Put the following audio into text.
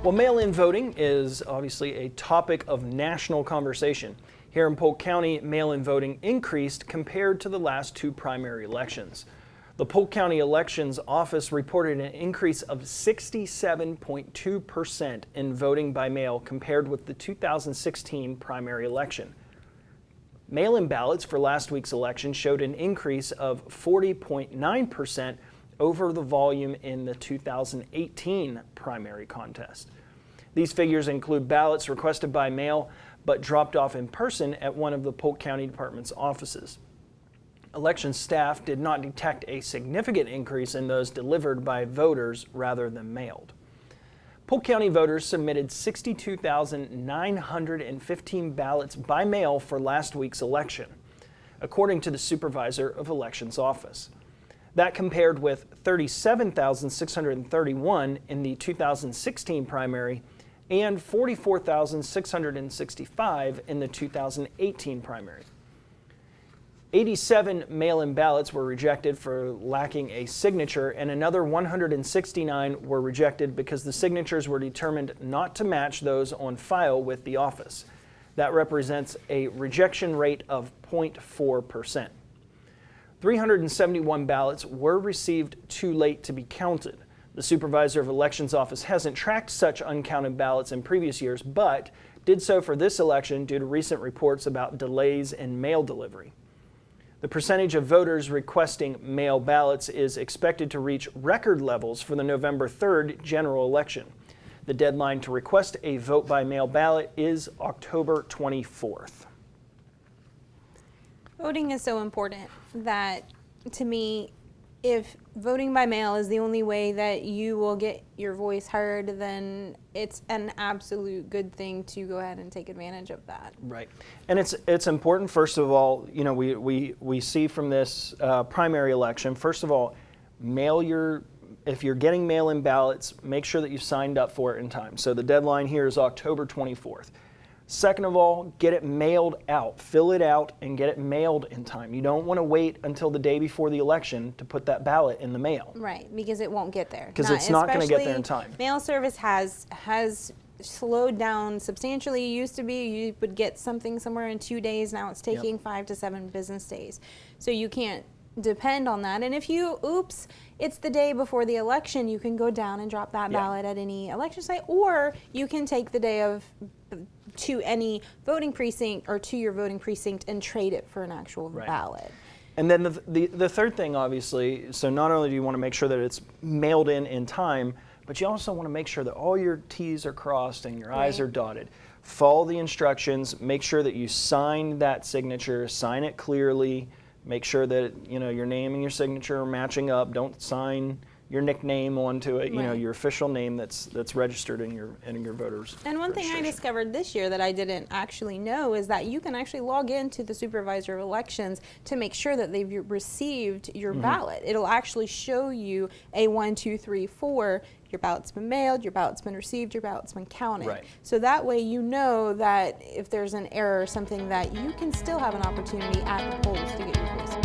Well, mail-in voting is obviously a topic of national conversation. Here in Polk County, mail-in voting increased compared to the last two primary elections. The Polk County Elections Office reported an increase of 67.2% in voting by mail compared with the 2016 primary election. Mail-in ballots for last week's election showed an increase of 40.9% over the volume in the 2018 primary contest. These figures include ballots requested by mail but dropped off in person at one of the Polk County Department's offices. Election staff did not detect a significant increase in those delivered by voters rather than mailed. Polk County voters submitted 62,915 ballots by mail for last week's election, according to the Supervisor of Elections office. That compared with 37,631 in the 2016 primary and 44,665 in the 2018 primary. 87 mail-in ballots were rejected for lacking a signature, and another 169 were rejected because the signatures were determined not to match those on file with the office. That represents a rejection rate of 0.4%. 371 ballots were received too late to be counted. The Supervisor of Elections office hasn't tracked such uncounted ballots in previous years, but did so for this election due to recent reports about delays in mail delivery. The percentage of voters requesting mail ballots is expected to reach record levels for the November 3rd general election. The deadline to request a vote by mail ballot is October 24th. Voting is so important that, to me, if voting by mail is the only way that you will get your voice heard, then it's an absolute good thing to go ahead and take advantage of that. Right. And it's important, first of all, you know, we see from this primary election, first of all, if you're getting mail-in ballots, make sure that you've signed up for it in time. So the deadline here is October 24th. Second of all, get it mailed out. Fill it out and get it mailed in time. You don't want to wait until the day before the election to put that ballot in the mail. Right, because it won't get there. Because it's not going to get there in time. Mail service has slowed down substantially. It used to be you would get something somewhere in 2 days. Now it's taking 5 to 7 business days. So you can't depend on that. And if you, it's the day before the election, you can go down and drop that ballot at any election site, or you can take the day of to any voting precinct or to your voting precinct and trade it for an actual ballot. And then the third thing, obviously, so not only do you want to make sure that it's mailed in time, but you also want to make sure that all your T's are crossed and your I's are dotted. Follow the instructions, make sure that you sign that signature, sign it clearly, make sure that, you know, your name and your signature are matching up. Don't sign your nickname onto it, you know, your official name that's registered in your voters. And one thing I discovered this year that I didn't actually know is that you can actually log into the Supervisor of Elections to make sure that they've received your ballot. It'll actually show you a 1, 2, 3, 4. Your ballot's been mailed, your ballot's been received, your ballot's been counted. Right. So that way you know that if there's an error or something, that you can still have an opportunity at the polls to get your voice.